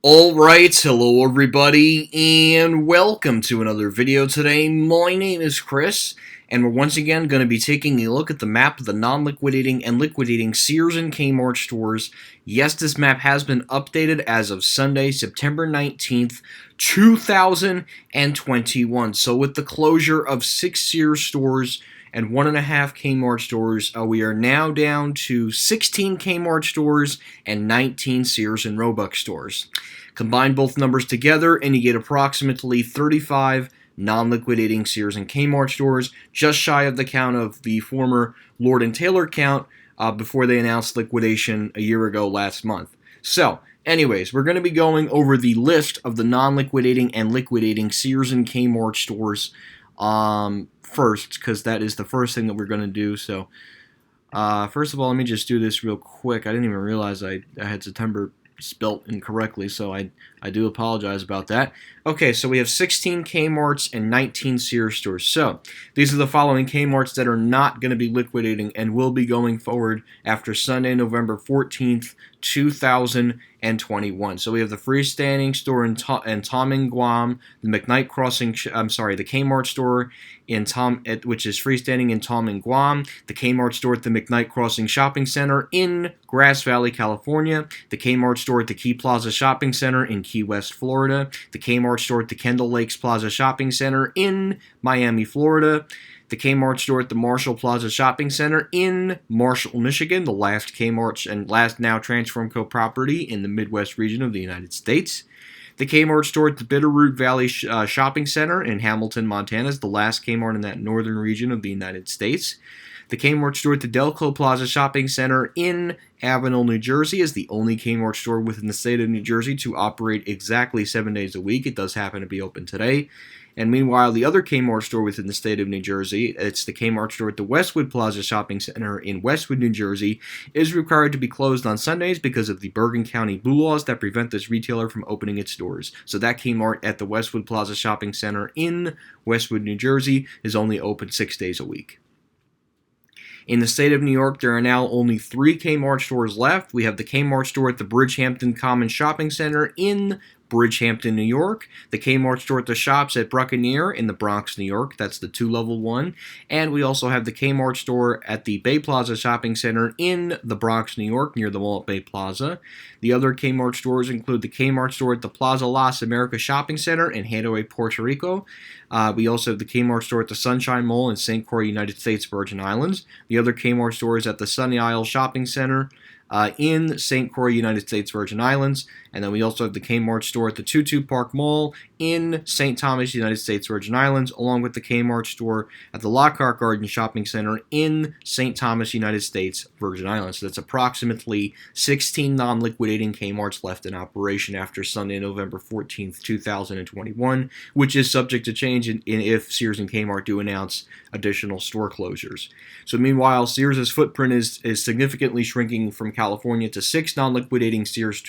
Alright, hello everybody, and welcome to another video today. My name is Chris, and we're once again going to be taking a look at the map of the non-liquidating and liquidating Sears and Kmart stores. Yes, this map has been updated as of Sunday, September 19th, 2021. So with the closure of 6 Sears stores and 1.5 Kmart stores, we are now down to 16 Kmart stores and 19 Sears and Robux stores. Combine both numbers together and you get approximately 35 non-liquidating Sears and Kmart stores, just shy of the count of the former Lord & Taylor count before they announced liquidation a year ago last month. So, anyways, we're going to be going over the list of the non-liquidating and liquidating Sears and Kmart stores first, because that is the first thing that we're going to do. So, first of all, let me just do this real quick. I didn't even realize I had September spelt incorrectly, so I do apologize about that. Okay, so we have 16 Kmarts and 19 Sears stores. So these are the following Kmarts that are not going to be liquidating and will be going forward after Sunday, November 14th, 2021. So we have the freestanding store in Toming, Guam, the McKnight Crossing, the Kmart store which is freestanding in Toming, Guam, the Kmart store at the McKnight Crossing Shopping Center in Grass Valley, California, the Kmart store at the Key Plaza Shopping Center in Key West, Florida, the Kmart store at the Kendall Lakes Plaza Shopping Center in Miami, Florida, the Kmart store at the Marshall Plaza Shopping Center in Marshall, Michigan, the last Kmart and last now Transformco property in the Midwest region of the United States. The Kmart store at the Bitterroot Valley Shopping Center in Hamilton, Montana is the last Kmart in that northern region of the United States. The Kmart store at the Delco Plaza Shopping Center in Avondale, New Jersey is the only Kmart store within the state of New Jersey to operate exactly 7 days a week. It does happen to be open today. And meanwhile, the other Kmart store within the state of New Jersey, it's the Kmart store at the Westwood Plaza Shopping Center in Westwood, New Jersey, is required to be closed on Sundays because of the Bergen County blue laws that prevent this retailer from opening its doors. So that Kmart at the Westwood Plaza Shopping Center in Westwood, New Jersey is only open 6 days a week. In the state of New York, there are now only 3 Kmart stores left. We have the Kmart store at the Bridgehampton Commons Shopping Center in Bridgehampton, New York, the Kmart store at the Shops at Buccaneer in the Bronx, New York, that's the 2-level one, and we also have the Kmart store at the Bay Plaza Shopping Center in the Bronx, New York, near the mall at Bay Plaza. The other Kmart stores include the Kmart store at the Plaza Las Americas Shopping Center in Hanoi, Puerto Rico. We also have the Kmart store at the Sunshine Mall in St. Croix, United States, Virgin Islands. The other Kmart store is at the Sunny Isle Shopping Center in St. Croix, United States, Virgin Islands. And then we also have the Kmart store at the Tutu Park Mall in St. Thomas, United States, Virgin Islands, along with the Kmart store at the Lockhart Garden Shopping Center in St. Thomas, United States, Virgin Islands. So that's approximately 16 non-liquidating Kmarts left in operation after Sunday, November 14th, 2021, which is subject to change if Sears and Kmart do announce additional store closures. So meanwhile, Sears' footprint is significantly shrinking from California to 6 non-liquidating Sears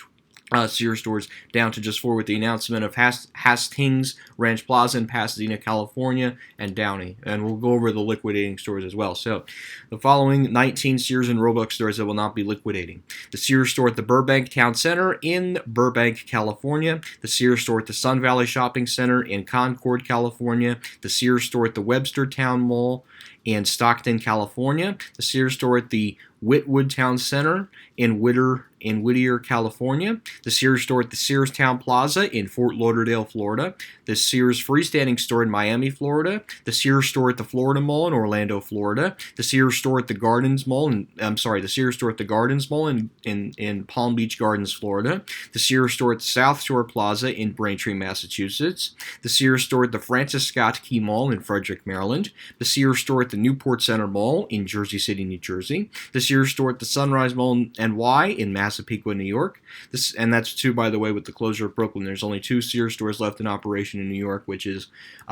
stores down to just 4 with the announcement of Hastings Ranch Plaza in Pasadena, California, and Downey. And we'll go over the liquidating stores as well. So the following 19 Sears and Robux stores that will not be liquidating: the Sears store at the Burbank Town Center in Burbank, California, the Sears store at the Sun Valley Shopping Center in Concord, California, the Sears store at the Webster Town Mall in Stockton, California, the Sears store at the Whitwood Town Center in Whittier, California, the Sears store at the Sears Town Plaza in Fort Lauderdale, Florida, the Sears freestanding store in Miami, Florida, the Sears store at the Florida Mall in Orlando, Florida, the Sears store at the Gardens Mall the Sears store at the Gardens Mall in Palm Beach Gardens, Florida, the Sears store at the South Shore Plaza in Braintree, Massachusetts, the Sears store at the Francis Scott Key Mall in Frederick, Maryland, the Sears store at the Newport Center Mall in Jersey City, New Jersey, the Sears store at the Sunrise Mall NY in Massapequa, New York. And that's 2, by the way, with the closure of Brooklyn. There's only 2 Sears stores left in operation in New York, which is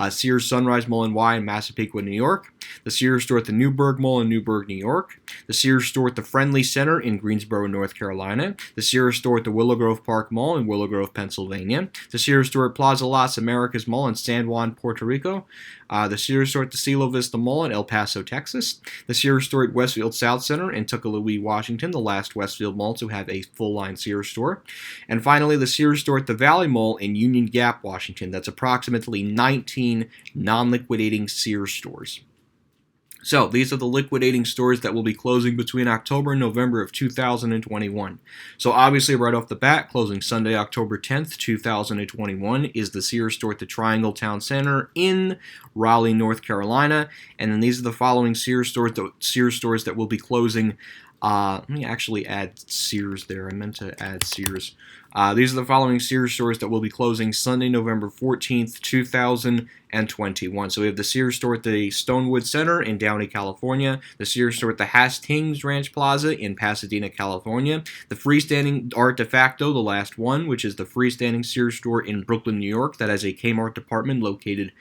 Sears Sunrise Mall NY in Massapequa, New York, the Sears store at the Newburgh Mall in Newburgh, New York, the Sears store at the Friendly Center in Greensboro, North Carolina, the Sears store at the Willow Grove Park Mall in Willow Grove, Pennsylvania, the Sears store at Plaza Las Americas Mall in San Juan, Puerto Rico, the Sears store at the Cielo Vista Mall in El Paso, Texas. The Sears store at Westfield South Center in Tukalui, Washington, the last Westfield mall to have a full-line Sears store. And finally, the Sears store at the Valley Mall in Union Gap, Washington. That's approximately 19 non-liquidating Sears stores. So, these are the liquidating stores that will be closing between October and November of 2021. So, obviously, right off the bat, closing Sunday, October 10th, 2021, is the Sears store at the Triangle Town Center in Raleigh, North Carolina. And then these are the following Sears stores that will be closing. Let me actually add Sears there. I meant to add Sears. These are the following Sears stores that will be closing Sunday, November 14th, 2021. So we have the Sears store at the Stonewood Center in Downey, California, the Sears store at the Hastings Ranch Plaza in Pasadena, California, the freestanding Art de Facto, the last one, which is the freestanding Sears store in Brooklyn, New York, that has a Kmart department located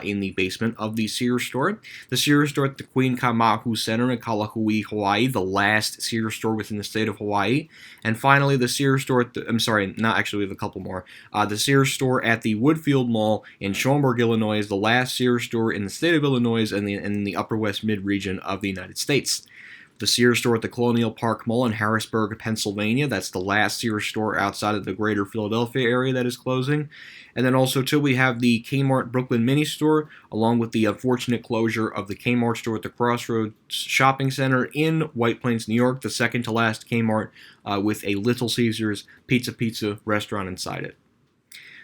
in the basement of the Sears store. The Sears store at the Queen Kamahu Center in Kalahui, Hawaii, the last Sears store within the state of Hawaii. And finally, the Sears store at we have a couple more. The Sears store at the Woodfield Mall in Schaumburg, Illinois, is the last Sears store in the state of Illinois and in the Upper West Mid region of the United States. The Sears store at the Colonial Park Mall in Harrisburg, Pennsylvania. That's the last Sears store outside of the greater Philadelphia area that is closing. And then also, too, we have the Kmart Brooklyn Mini Store, along with the unfortunate closure of the Kmart store at the Crossroads Shopping Center in White Plains, New York, the second to last Kmart with a Little Caesars Pizza restaurant inside it.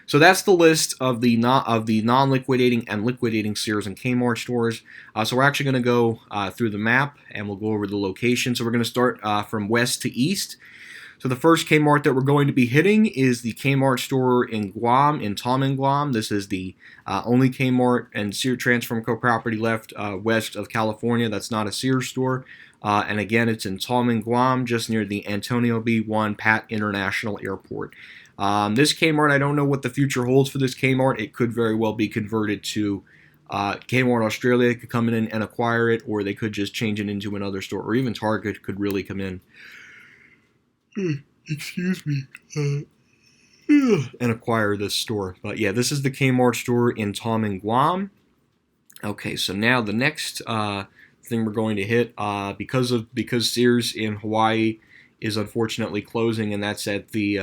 So that's the list of the non-liquidating and liquidating Sears and Kmart stores. So we're actually going to go through the map, and we'll go over the location. So we're going to start from west to east. So the first Kmart that we're going to be hitting is the Kmart store in Guam, in Tom, Guam. This is the only Kmart and Sears Transform Co. property left west of California. That's not a Sears store. And again, it's in Tom, Guam, just near the Antonio B. 1 Pat International Airport. This Kmart, I don't know what the future holds for this Kmart. It could very well be converted to Kmart Australia could come in and acquire it, or they could just change it into another store, or even Target could really come in. Excuse me. And acquire this store. But yeah, this is the Kmart store in Tom, Guam. Okay, so now the next thing we're going to hit, because Sears in Hawaii is unfortunately closing, and that's at the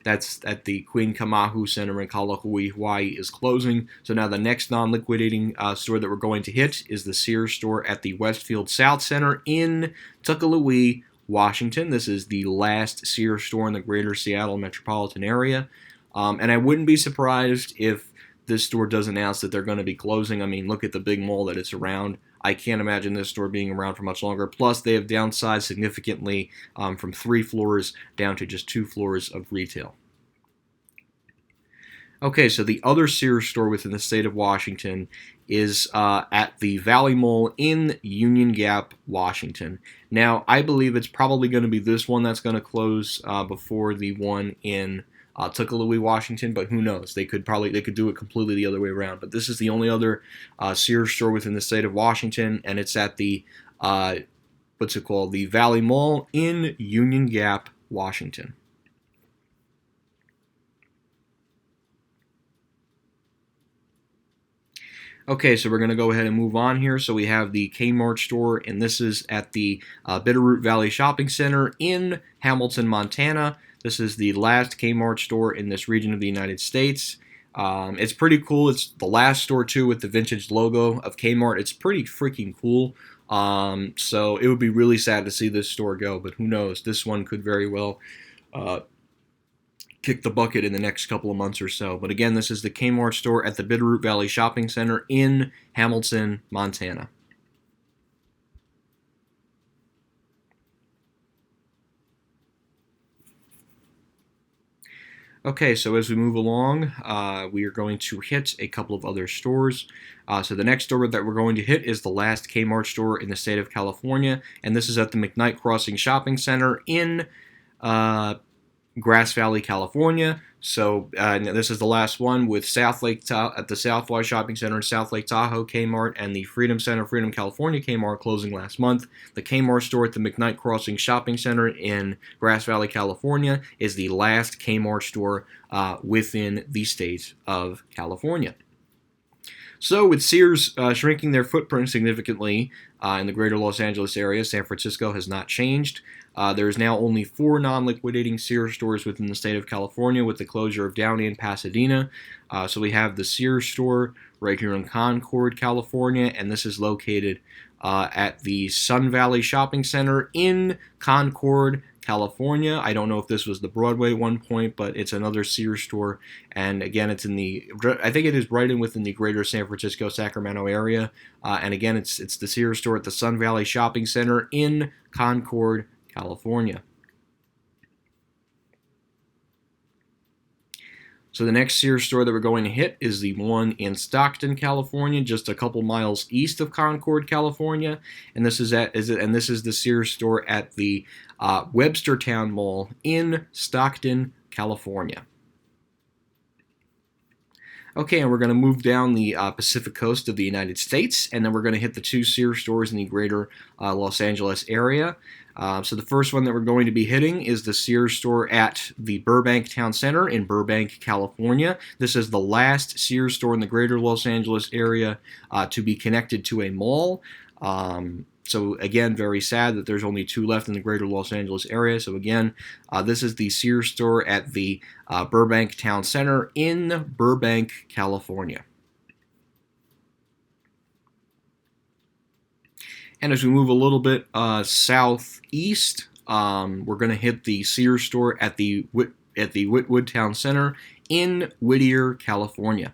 That's at the Queen Kamahu Center in Kalahui, Hawaii, is closing. So now the next non-liquidating store that we're going to hit is the Sears store at the Westfield South Center in Tukalui, Washington. This is the last Sears store in the greater Seattle metropolitan area. And I wouldn't be surprised if this store does announce that they're going to be closing. I mean, look at the big mall that it's around. I can't imagine this store being around for much longer. Plus, they have downsized significantly from 3 floors down to just 2 floors of retail. Okay, so the other Sears store within the state of Washington is at the Valley Mall in Union Gap, Washington. Now, I believe it's probably going to be this one that's going to close before the one in Tukalui, Washington, but who knows? They could do it completely the other way around. But this is the only other Sears store within the state of Washington, and it's at the the Valley Mall in Union Gap, Washington. Okay, so we're going to go ahead and move on here. So we have the Kmart store, and this is at the Bitterroot Valley Shopping Center in Hamilton, Montana. This is the last Kmart store in this region of the United States. It's pretty cool. It's the last store, too, with the vintage logo of Kmart. It's pretty freaking cool. So it would be really sad to see this store go, but who knows? This one could very well kick the bucket in the next couple of months or so. But again, this is the Kmart store at the Bitterroot Valley Shopping Center in Hamilton, Montana. Okay, so as we move along, we are going to hit a couple of other stores. So the next store that we're going to hit is the last Kmart store in the state of California, and this is at the McKnight Crossing Shopping Center in Grass Valley, California. So this is the last one with South Lake at the Southwide Shopping Center in South Lake Tahoe Kmart and the Freedom Center, Freedom California Kmart closing last month. The Kmart store at the McKnight Crossing Shopping Center in Grass Valley, California is the last Kmart store within the state of California. So, with Sears shrinking their footprint significantly in the greater Los Angeles area, San Francisco has not changed. There is now only 4 non-liquidating Sears stores within the state of California, with the closure of Downey and Pasadena. So we have the Sears store right here in Concord, California, and this is located at the Sun Valley Shopping Center in Concord, California. I don't know if this was the Broadway at one point, but it's another Sears store, and again, it's in the, I think it is right in within the greater San Francisco, Sacramento area, and again, it's the Sears store at the Sun Valley Shopping Center in Concord, California. So the next Sears store that we're going to hit is the one in Stockton, California, just a couple miles east of Concord, California, and this is the Sears store at the Webster Town Mall in Stockton, California. Okay, and we're going to move down the Pacific coast of the United States, and then we're going to hit the 2 Sears stores in the greater Los Angeles area. So the first one that we're going to be hitting is the Sears store at the Burbank Town Center in Burbank, California. This is the last Sears store in the greater Los Angeles area to be connected to a mall. So again, very sad that there's only 2 left in the greater Los Angeles area. So again, this is the Sears store at the Burbank Town Center in Burbank, California. And as we move a little bit southeast, we're going to hit the Sears store at the Westwood Town Center in Whittier, California.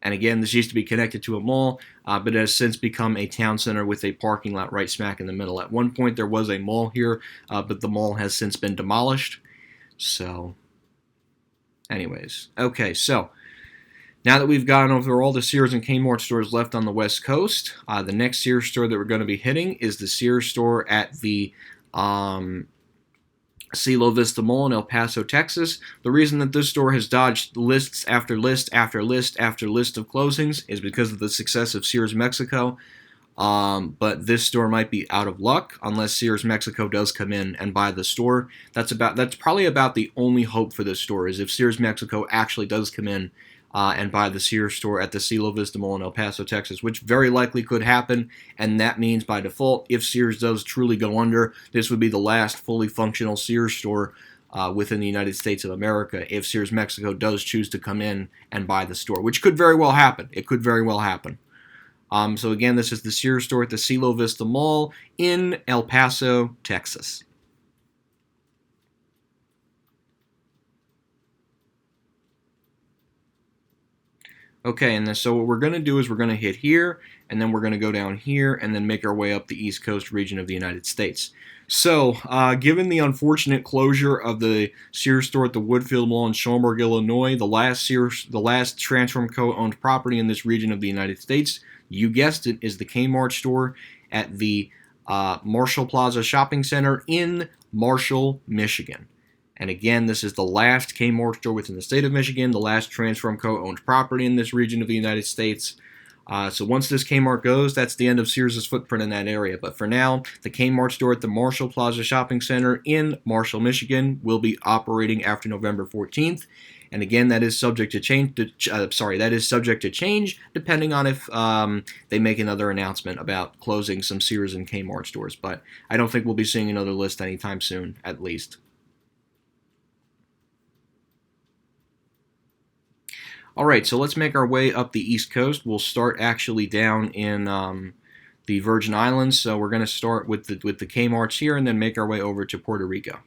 And again, this used to be connected to a mall, but it has since become a town center with a parking lot right smack in the middle. At one point, there was a mall here, but the mall has since been demolished. So, anyways, okay, so now that we've gone over all the Sears and Kmart stores left on the West Coast, the next Sears store that we're going to be hitting is the Sears store at the Cielo Vista Mall in El Paso, Texas. The reason that this store has dodged lists after list after list after list of closings is because of the success of Sears Mexico. But this store might be out of luck unless Sears Mexico does come in and buy the store. That's probably about the only hope for this store, is if Sears Mexico actually does come in and buy the Sears store at the Cielo Vista Mall in El Paso, Texas, which very likely could happen, and that means by default, if Sears does truly go under, this would be the last fully functional Sears store within the United States of America if Sears Mexico does choose to come in and buy the store, which could very well happen. It could very well happen. So again, this is the Sears store at the Cielo Vista Mall in El Paso, Texas. Okay, and then so what we're going to do is we're going to hit here, and then we're going to go down here, and then make our way up the East Coast region of the United States. So, given the unfortunate closure of the Sears store at the Woodfield Mall in Schaumburg, Illinois, the last Transform Co-owned property in this region of the United States, you guessed it, is the Kmart store at the Marshall Plaza Shopping Center in Marshall, Michigan. And again, this is the last Kmart store within the state of Michigan, the last Transform Co-owned property in this region of the United States. So once this Kmart goes, that's the end of Sears' footprint in that area. But for now, the Kmart store at the Marshall Plaza Shopping Center in Marshall, Michigan will be operating after November 14th. And again, that is subject to change. That is subject to change depending on if they make another announcement about closing some Sears and Kmart stores. But I don't think we'll be seeing another list anytime soon, at least. All right, so let's make our way up the East Coast. We'll start actually down in the Virgin Islands. So we're going to start with the Kmarts here and then make our way over to Puerto Rico.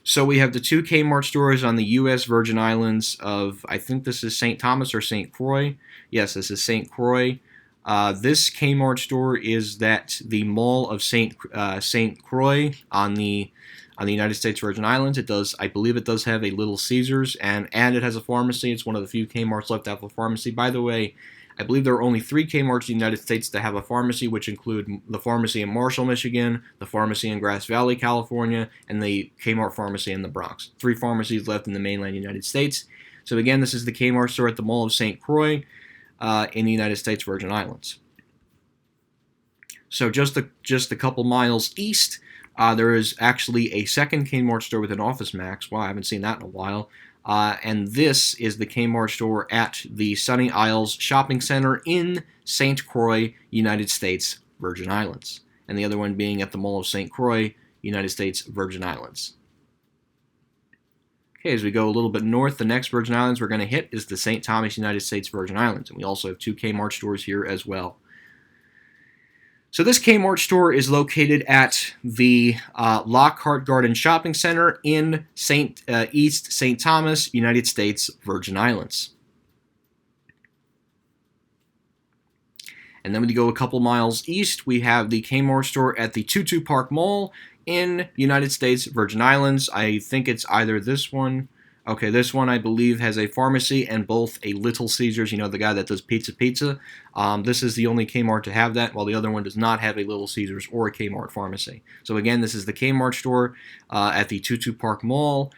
So we have the 2 Kmart stores on the U.S. Virgin Islands of, I think this is St. Thomas or St. Croix. Yes, this is St. Croix. This Kmart store is at the Mall of St. Croix on the United States Virgin Islands. It does, I believe, it does have a Little Caesars, and it has a pharmacy. It's one of the few Kmarts left to have a pharmacy. By the way, I believe there are only 3 Kmarts in the United States that have a pharmacy, which include the pharmacy in Marshall, Michigan, the pharmacy in Grass Valley, California, and the Kmart pharmacy in the Bronx. 3 pharmacies left in the mainland United States. So again, this is the Kmart store at the Mall of St. Croix in the United States Virgin Islands. So just a couple miles east, there is actually a second Kmart store with an Office Max. Wow, I haven't seen that in a while. And this is the Kmart store at the Sunny Isles Shopping Center in St. Croix, United States, Virgin Islands. And the other one being at the Mall of St. Croix, United States, Virgin Islands. Okay, as we go a little bit north, the next Virgin Islands we're going to hit is the St. Thomas, United States, Virgin Islands. And we also have 2 Kmart stores here as well. So this Kmart store is located at the Lockhart Garden Shopping Center in East St. Thomas, United States, Virgin Islands. And then when you go a couple miles east, we have the Kmart store at the Tutu Park Mall in United States, Virgin Islands. I think it's either this one. Okay, this one I believe has a pharmacy and both a Little Caesars, you know, the guy that does pizza. This is the only Kmart to have that, while the other one does not have a Little Caesars or a Kmart pharmacy. So again, this is the Kmart store at the Tutu Park Mall,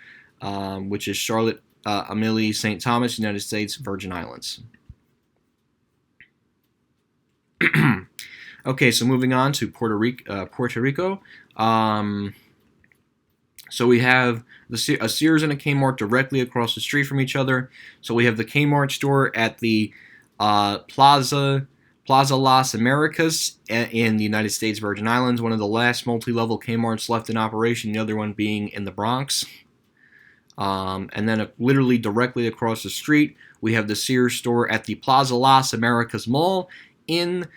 which is Charlotte Amalie St. Thomas, United States, Virgin Islands. Okay, so moving on to Puerto Rico. So we have a Sears and a Kmart directly across the street from each other. So we have the Kmart store at the Plaza Las Americas in the United States Virgin Islands, one of the last multi-level Kmarts left in operation, the other one being in the Bronx. And then literally directly across the street, we have the Sears store at the Plaza Las Americas Mall in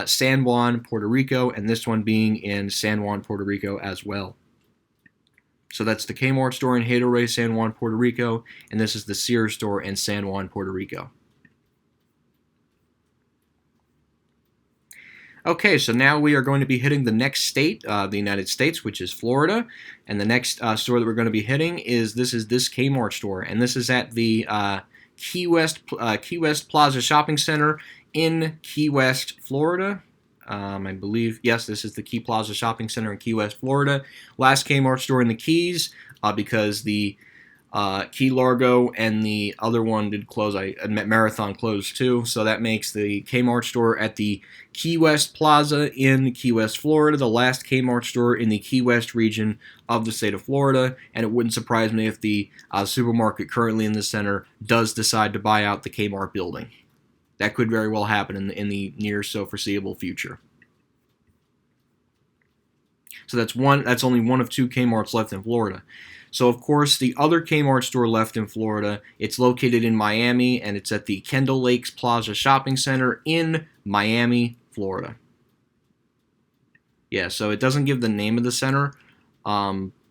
San Juan, Puerto Rico, and this one being in San Juan, Puerto Rico as well. So that's the Kmart store in Hato San Juan, Puerto Rico, and this is the Sears store in San Juan, Puerto Rico. Okay, so now we are going to be hitting the next state, the United States, which is Florida, and the next store that we're going to be hitting is this Kmart store, and this is at the Key West Plaza Shopping Center in Key West, Florida. I believe, yes, this is the Key Plaza Shopping Center in Key West, Florida. Last Kmart store in the Keys, because the Key Largo and the other one did close. Marathon closed too, so that makes the Kmart store at the Key West Plaza in Key West, Florida, the last Kmart store in the Key West region of the state of Florida, and it wouldn't surprise me if the supermarket currently in the center does decide to buy out the Kmart building. That could very well happen in the near so foreseeable future. So that's only one of 2 Kmarts left in Florida. So of course the other Kmart store left in Florida, it's located in Miami, and it's at the Kendall Lakes Plaza Shopping Center in Miami, Florida. Yeah, so it doesn't give the name of the center.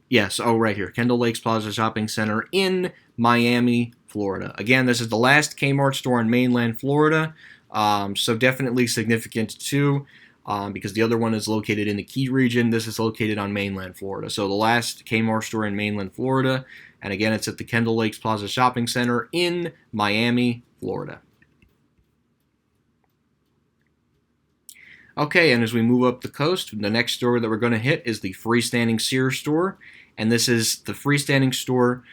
Yes, right here, Kendall Lakes Plaza Shopping Center in Miami, Florida. Again, this is the last Kmart store in mainland Florida, so definitely significant too, because the other one is located in the Key region. This is located on mainland Florida. So the last Kmart store in mainland Florida, and again, it's at the Kendall Lakes Plaza Shopping Center in Miami, Florida. Okay, and as we move up the coast, the next store that we're going to hit is the freestanding Sears store, and this is the freestanding store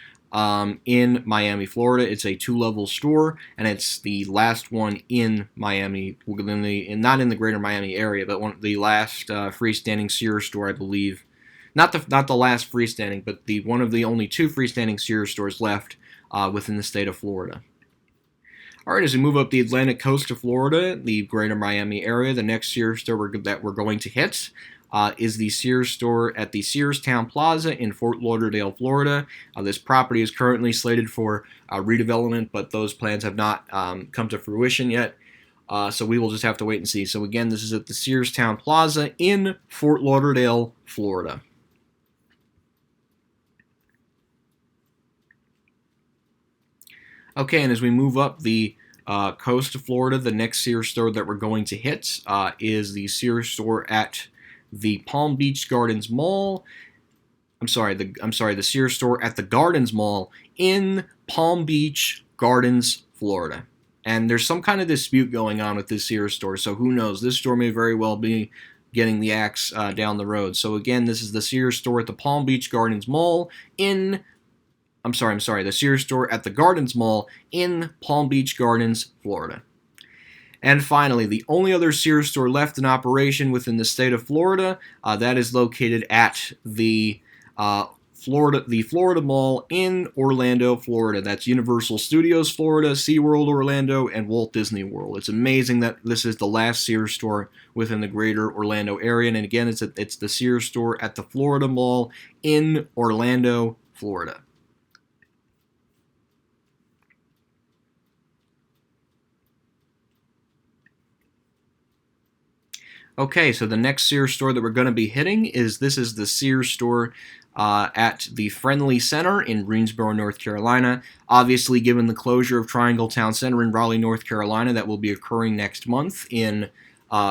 in Miami, Florida. It's a 2-level store, and it's the last one in Miami, not in the greater Miami area, but the last freestanding Sears store, I believe. Not the last freestanding, but one of the only 2 freestanding Sears stores left within the state of Florida. All right, as we move up the Atlantic coast of Florida, the greater Miami area, the next Sears store that we're going to hit is the Sears store at the Sears Town Plaza in Fort Lauderdale, Florida. This property is currently slated for redevelopment, but those plans have not come to fruition yet, so we will just have to wait and see. So again, this is at the Sears Town Plaza in Fort Lauderdale, Florida. Okay, and as we move up the coast of Florida, the next Sears store that we're going to hit is the Sears store at the Palm Beach Gardens Mall. The Sears store at the Gardens Mall in Palm Beach Gardens, Florida. And there's some kind of dispute going on with this Sears store, so who knows? This store may very well be getting the axe down the road. So again, this is the Sears store at the Palm Beach Gardens Mall in the Sears store at the Gardens Mall in Palm Beach Gardens, Florida. And finally, the only other Sears store left in operation within the state of Florida, that is located at the Florida Mall in Orlando, Florida. That's Universal Studios Florida, SeaWorld Orlando, and Walt Disney World. It's amazing that this is the last Sears store within the greater Orlando area. And again, it's the Sears store at the Florida Mall in Orlando, Florida. Okay, so the next Sears store that we're going to be hitting is the Sears store at the Friendly Center in Greensboro, North Carolina. Obviously, given the closure of Triangle Town Center in Raleigh, North Carolina, that will be occurring next month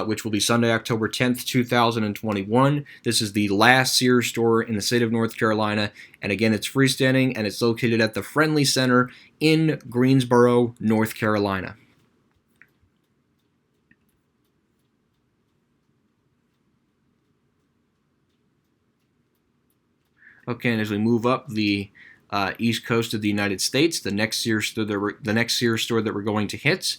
which will be Sunday, October 10th, 2021. This is the last Sears store in the state of North Carolina, and again, it's freestanding, and it's located at the Friendly Center in Greensboro, North Carolina. Okay, and as we move up the east coast of the United States, the next Sears store that we're going to hit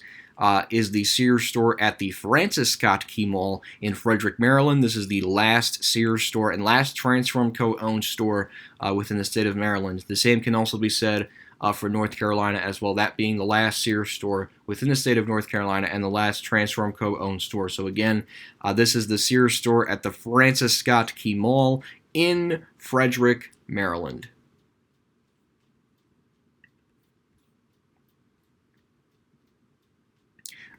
is the Sears store at the Francis Scott Key Mall in Frederick, Maryland. This is the last Sears store and last Transform Co-owned store within the state of Maryland. The same can also be said for North Carolina as well, that being the last Sears store within the state of North Carolina and the last Transform Co-owned store. So again, this is the Sears store at the Francis Scott Key Mall in Frederick, Maryland.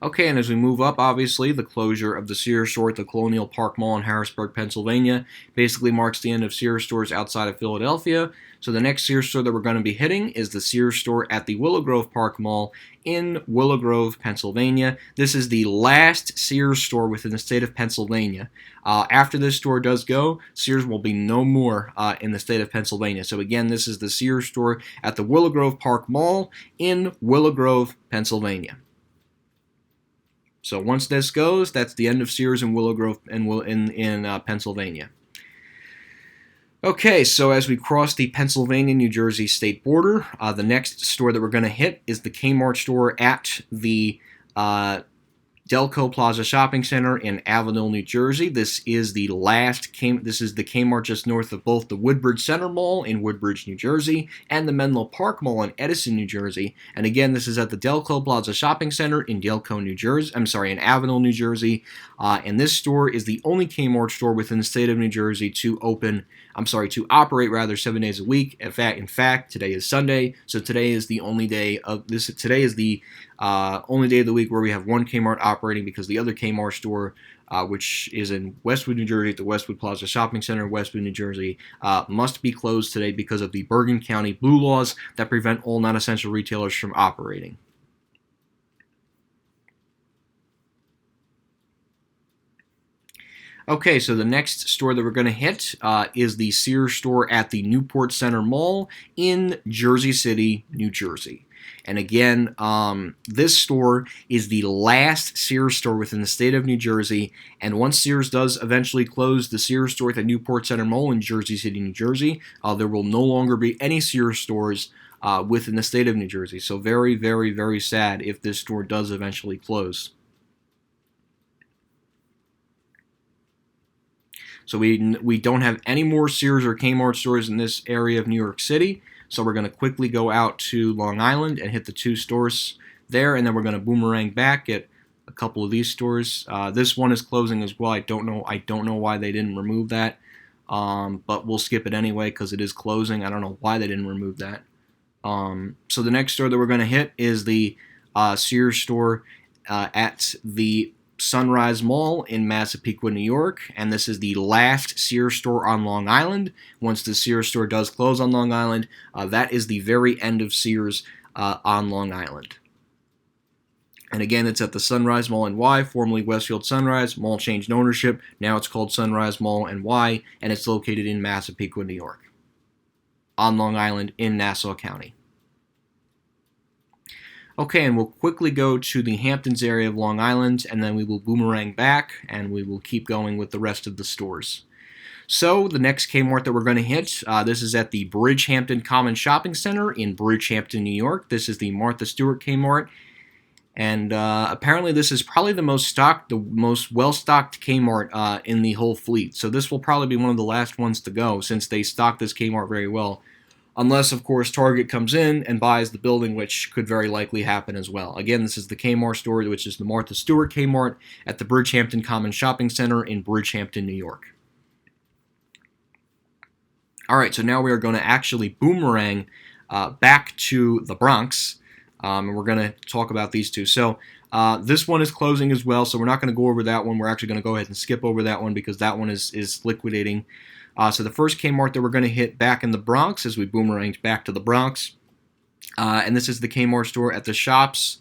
Okay, and as we move up, obviously, the closure of the Sears store at the Colonial Park Mall in Harrisburg, Pennsylvania, basically marks the end of Sears stores outside of Philadelphia. So the next Sears store that we're going to be hitting is the Sears store at the Willow Grove Park Mall in Willow Grove, Pennsylvania. This is the last Sears store within the state of Pennsylvania. After this store does go, Sears will be no more in the state of Pennsylvania. So again, this is the Sears store at the Willow Grove Park Mall in Willow Grove, Pennsylvania. So once this goes, that's the end of Sears in Willow Grove in Pennsylvania. Okay, so as we cross the Pennsylvania-New Jersey state border, the next store that we're going to hit is the Kmart store at the Delco Plaza Shopping Center in Avondale, New Jersey. This is the Kmart just north of both the Woodbridge Center Mall in Woodbridge, New Jersey, and the Menlo Park Mall in Edison, New Jersey. And again, this is at the Delco Plaza Shopping Center in in Avondale, New Jersey. And this store is the only Kmart store within the state of New Jersey to operate 7 days a week. In fact, today is Sunday, so today is the only day of this. Today is the only day of the week where we have one Kmart operating, because the other Kmart store, which is in Westwood, New Jersey, at the Westwood Plaza Shopping Center in Westwood, New Jersey, must be closed today because of the Bergen County blue laws that prevent all non-essential retailers from operating. Okay, so the next store that we're going to hit is the Sears store at the Newport Center Mall in Jersey City, New Jersey. And again, this store is the last Sears store within the state of New Jersey. And once Sears does eventually close the Sears store at the Newport Center Mall in Jersey City, New Jersey, there will no longer be any Sears stores within the state of New Jersey. So very, very, very sad if this store does eventually close. So we don't have any more Sears or Kmart stores in this area of New York City. So we're going to quickly go out to Long Island and hit the two stores there, and then we're going to boomerang back at a couple of these stores. This one is closing as well. I don't know why they didn't remove that, but we'll skip it anyway because it is closing. I don't know why they didn't remove that. So the next store that we're going to hit is the Sears store at the Sunrise Mall in Massapequa, New York, and this is the last Sears store on Long Island. Once the Sears store does close on Long Island, that is the very end of Sears on Long Island. And again, it's at the Sunrise Mall in Y, formerly Westfield Sunrise. Mall changed ownership. Now it's called Sunrise Mall in Y, and it's located in Massapequa, New York, on Long Island in Nassau County. Okay, and we'll quickly go to the Hamptons area of Long Island, and then we will boomerang back, and we will keep going with the rest of the stores. So, the next Kmart that we're going to hit, this is at the Bridgehampton Common Shopping Center in Bridgehampton, New York. This is the Martha Stewart Kmart. And apparently this is probably the most well-stocked Kmart in the whole fleet. So this will probably be one of the last ones to go, since they stock this Kmart very well. Unless, of course, Target comes in and buys the building, which could very likely happen as well. Again, this is the Kmart store, which is the Martha Stewart Kmart at the Bridgehampton Commons Shopping Center in Bridgehampton, New York. Alright, so now we are going to actually boomerang back to the Bronx, and we're going to talk about these two. So this one is closing as well, so we're not going to go over that one. We're actually going to go ahead and skip over that one because that one is liquidating. So the first Kmart that we're going to hit back in the Bronx as we boomeranged back to the Bronx, and this is the Kmart store at the Shops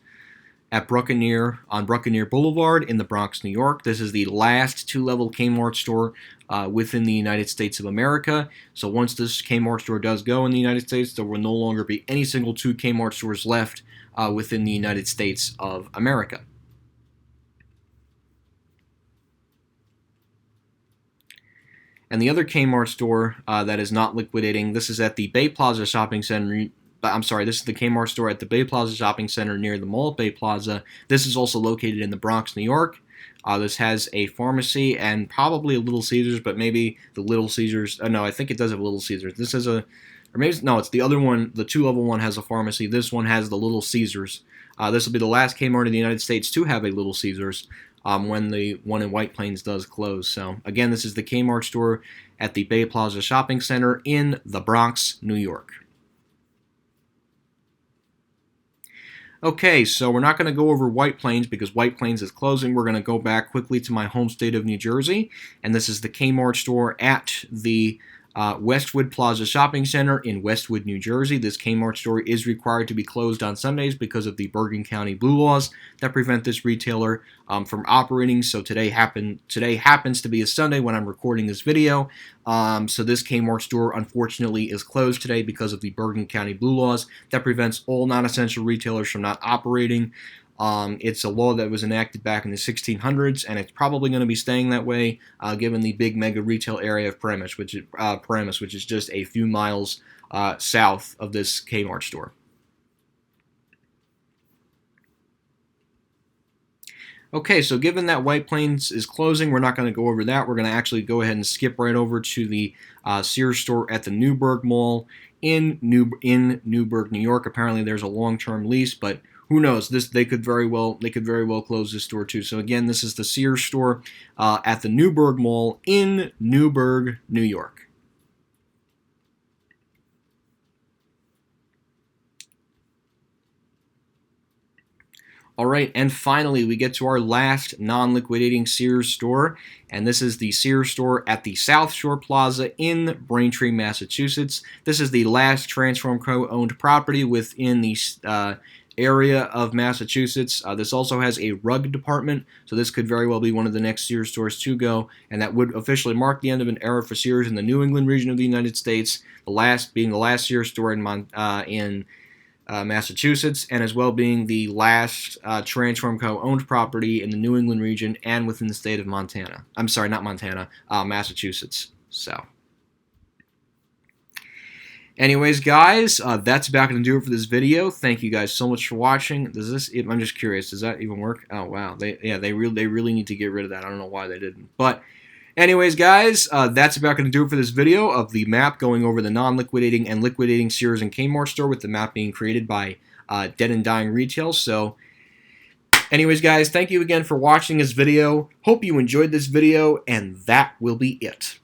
at on Buccaneer Boulevard in the Bronx, New York. This is the last two-level Kmart store within the United States of America. So once this Kmart store does go in the United States, there will no longer be any single two Kmart stores left within the United States of America. And the other Kmart store that is not liquidating, this is at the Bay Plaza Shopping Center. I'm sorry, this is the Kmart store at the Bay Plaza Shopping Center near the Mall at Bay Plaza. This is also located in the Bronx, New York. This has a pharmacy and probably a Little Caesars, but maybe the Little Caesars. No, I think it does have Little Caesars. This is or maybe no, it's the other one. The two-level one has a pharmacy. This one has the Little Caesars. This will be the last Kmart in the United States to have a Little Caesars. When the one in White Plains does close. So, again, this is the Kmart store at the Bay Plaza Shopping Center in the Bronx, New York. Okay, so we're not going to go over White Plains because White Plains is closing. We're going to go back quickly to my home state of New Jersey, and this is the Kmart store at the Westwood Plaza Shopping Center in Westwood, New Jersey. This Kmart store is required to be closed on Sundays because of the Bergen County Blue laws that prevent this retailer from operating. So today happens to be a Sunday when I'm recording this video. So this Kmart store, unfortunately, is closed today because of the Bergen County Blue laws that prevents all non-essential retailers from not operating. It's a law that was enacted back in the 1600s, and it's probably going to be staying that way, given the big mega retail area of Paramus, which is just a few miles south of this Kmart store. Okay, so given that White Plains is closing, we're not going to go over that. We're going to actually go ahead and skip right over to the Sears store at the Newburgh Mall in Newburgh, New York. Apparently, there's a long-term lease, but who knows? They could very well close this store too. So again, this is the Sears store at the Newburgh Mall in Newburgh, New York. All right, and finally, we get to our last non-liquidating Sears store, and this is the Sears store at the South Shore Plaza in Braintree, Massachusetts. This is the last Transform Co-owned property within the area of Massachusetts. This also has a rug department, so this could very well be one of the next Sears stores to go, and that would officially mark the end of an era for Sears in the New England region of the United States, being the last Sears store in Massachusetts, and as well being the last Transform Co-owned property in the New England region and within the state of Montana. I'm sorry, not Montana, Massachusetts. So, anyways, guys, that's about going to do it for this video. Thank you guys so much for watching. I'm just curious, does that even work? Oh, wow. They really need to get rid of that. I don't know why they didn't. But anyways, guys, that's about going to do it for this video of the map going over the non-liquidating and liquidating Sears and Kmart store, with the map being created by Dead and Dying Retail. So, anyways, guys, thank you again for watching this video. Hope you enjoyed this video, and that will be it.